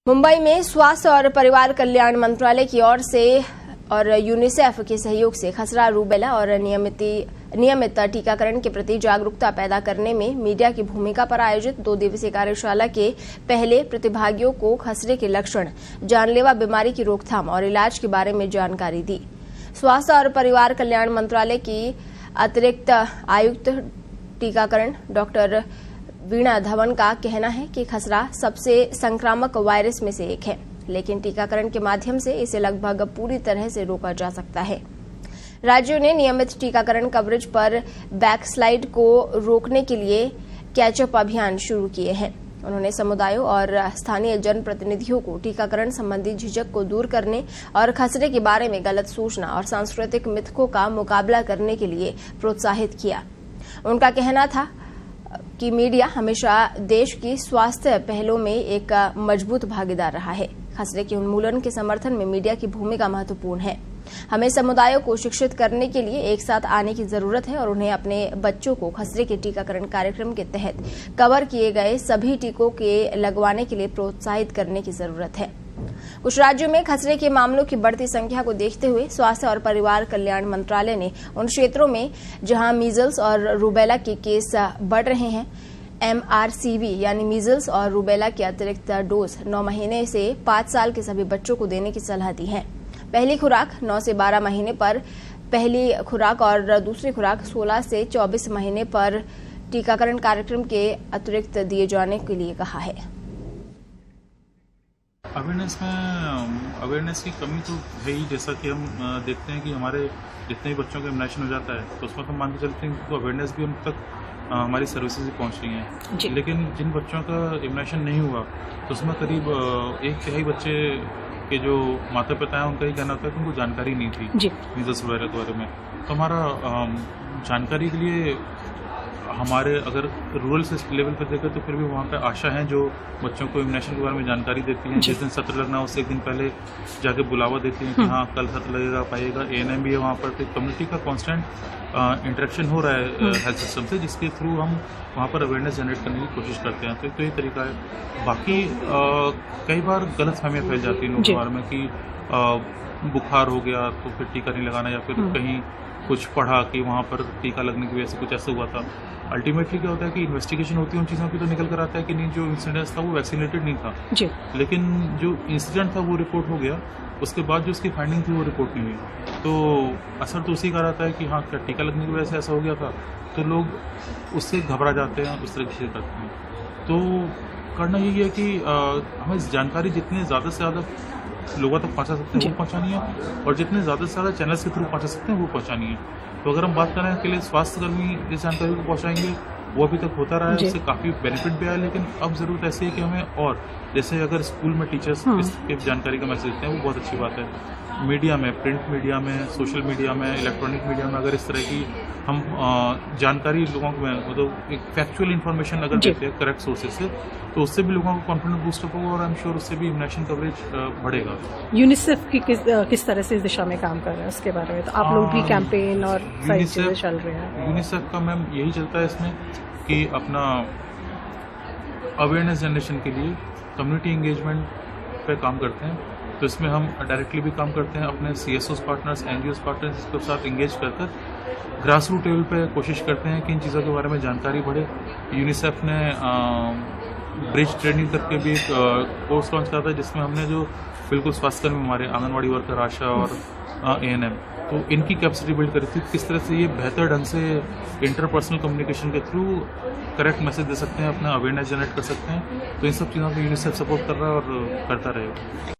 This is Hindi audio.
मुंबई में स्वास्थ्य और परिवार कल्याण मंत्रालय की ओर से और यूनिसेफ के सहयोग से खसरा, रूबेला और नियमित टीकाकरण के प्रति जागरूकता पैदा करने में मीडिया की भूमिका पर आयोजित 2 दिवसीय कार्यशाला के पहले प्रतिभागियों को खसरे के लक्षण, जानलेवा बीमारी की रोकथाम और इलाज के बारे में जानकारी दी। स्वास्थ्य और परिवार कल्याण मंत्रालय की अतिरिक्त आयुक्त टीकाकरण डॉक्टर वीणा धवन का कहना है कि खसरा सबसे संक्रामक वायरस में से एक है, लेकिन टीकाकरण के माध्यम से इसे लगभग पूरी तरह से रोका जा सकता है। राज्यों ने नियमित टीकाकरण कवरेज पर बैकस्लाइड को रोकने के लिए कैचअप अभियान शुरू किए हैं। उन्होंने समुदायों और स्थानीय जनप्रतिनिधियों को टीकाकरण संबंधी झिझक को दूर करने और खसरे के बारे में गलत सूचना और सांस्कृतिक मिथकों का मुकाबला करने के लिए प्रोत्साहित किया। उनका कहना था कि मीडिया हमेशा देश की स्वास्थ्य पहलों में एक मजबूत भागीदार रहा है। खसरे के उन्मूलन के समर्थन में मीडिया की भूमिका महत्वपूर्ण है। हमें समुदायों को शिक्षित करने के लिए एक साथ आने की जरूरत है और उन्हें अपने बच्चों को खसरे के टीकाकरण कार्यक्रम के तहत कवर किए गए सभी टीकों के लगवाने के लिए प्रोत्साहित करने की जरूरत है। कुछ राज्यों में खसरे के मामलों की बढ़ती संख्या को देखते हुए स्वास्थ्य और परिवार कल्याण मंत्रालय ने उन क्षेत्रों में जहां मीजल्स और रूबेला के केस बढ़ रहे हैं, MRCV यानी मीजल्स और रूबेला के अतिरिक्त डोज 9 महीने से 5 साल के सभी बच्चों को देने की सलाह दी है। पहली खुराक 9 से 12 महीने पर पहली खुराक और दूसरी खुराक 16 से 24 महीने पर टीकाकरण कार्यक्रम के अतिरिक्त दिए जाने के लिए कहा है। अवेयरनेस की कमी तो है ही। जैसा कि हम देखते हैं कि हमारे जितने भी बच्चों का इम्यूनाइजेशन हो जाता है तो उसमें हम मान के चलते हैं कि अवेयरनेस भी उन तक हमारी सर्विसेज भी पहुंच रही हैं। लेकिन जिन बच्चों का इम्यूनाइजेशन नहीं हुआ तो उसमें करीब 1/3 बच्चे के जो माता पिता हैं उनका ही कहना था कि उनको जानकारी नहीं थी मीजल्स वगैरह के बारे में। तो हमारा जानकारी के लिए हमारे अगर रूरल लेवल पर देखें तो फिर भी वहाँ पे आशा हैं जो बच्चों को इम्यूनाइजेशन के बारे में जानकारी देती हैं। जिस दिन सत्र लगना उससे एक दिन पहले जाके बुलावा देती हैं कि हाँ कल सत्र लगेगा, पाइएगा। ANM भी है वहाँ पर। कम्युनिटी का कांस्टेंट इंटरेक्शन हो रहा है हेल्थ सिस्टम से, जिसके थ्रू हम वहाँ पर अवेयरनेस जनरेट करने की कोशिश करते हैं। तो ये तरीका है। बाकी कई बार गलतफहमियाँ फैल जाती हैं लोगों के बारे में कि बुखार हो गया तो फिर टीका नहीं लगाना, या फिर कहीं कुछ पढ़ा कि वहाँ पर टीका लगने की वजह से कुछ ऐसा हुआ था। अल्टीमेटली क्या होता है कि इन्वेस्टिगेशन होती है उन चीज़ों की तो निकल कर आता है कि नहीं, जो इंसिडेंट था वो वैक्सीनेटेड नहीं था। लेकिन जो इंसिडेंट था वो रिपोर्ट हो गया, उसके बाद जो उसकी फाइंडिंग थी वो रिपोर्ट नहीं हुई। तो असर तो उसी का रहता है कि हाँ क्या टीका लगने की वजह से ऐसा हो गया था, तो लोग उससे घबरा जाते हैं, उस तरीके से करते हैं। तो करना यही है कि हमें जानकारी जितनी ज़्यादा से ज़्यादा लोगों तक पहुंचा सकते हैं वो पहुंचानी है, और जितने ज़्यादा से ज़्यादा चैनल्स के थ्रू पहुंचा सकते हैं वो पहुंचानी है। तो अगर हम बात करें के लिए स्वास्थ्यकर्मी इस जानकारी को पहुंचाएंगे, वो अभी तक होता रहा है, उससे काफ़ी बेनिफिट भी आया। लेकिन अब ज़रूरत ऐसी है कि हमें और जैसे अगर स्कूल में टीचर्स इसके जानकारी का मैसेज देते हैं वो बहुत अच्छी बात है। मीडिया में, प्रिंट मीडिया में, सोशल मीडिया में, इलेक्ट्रॉनिक मीडिया में अगर इस तरह की हम जानकारी लोगों को मतलब एक फैक्चुअल इन्फॉर्मेशन अगर देते हैं करेक्ट सोर्सेज से, तो उससे भी लोगों को कॉन्फिडेंस बूस्टअप होगा और आई एम श्योर उससे भी इम्यूनाइजेशन कवरेज बढ़ेगा। यूनिसेफ की किस तरह से इस दिशा में काम कर रहे हैं उसके बारे में तो आप लोग भी कैंपेन और सारी चीजें चल रहे हैं। यूनिसेफ का मैम यही चलता है इसमें कि अपना अवेयरनेस जनरेशन के लिए कम्युनिटी एंगेजमेंट पे काम करते हैं। तो इसमें हम डायरेक्टली भी काम करते हैं अपने CSOs पार्टनर्स, NGOs पार्टनर्स के साथ इंगेज कर ग्रास रूट लेवल पे कोशिश करते हैं कि इन चीज़ों के बारे में जानकारी बढ़े। यूनिसेफ ने ब्रिज ट्रेनिंग करके भी एक कोर्स लॉन्च करा था, जिसमें हमने जो बिल्कुल स्वास्थ्यकर्मी हमारे आंगनवाड़ी वर्कर, आशा और ANM, तो इनकी कैपेसिटी बिल्ड करी थी किस तरह से ये बेहतर ढंग से इंटरपर्सनल कम्युनिकेशन के थ्रू करेक्ट मैसेज दे सकते हैं, अपना अवेयरनेस जनरेट कर सकते हैं। तो इन सब चीज़ों को यूनिसेफ सपोर्ट कर रहा है और करता रहेगा।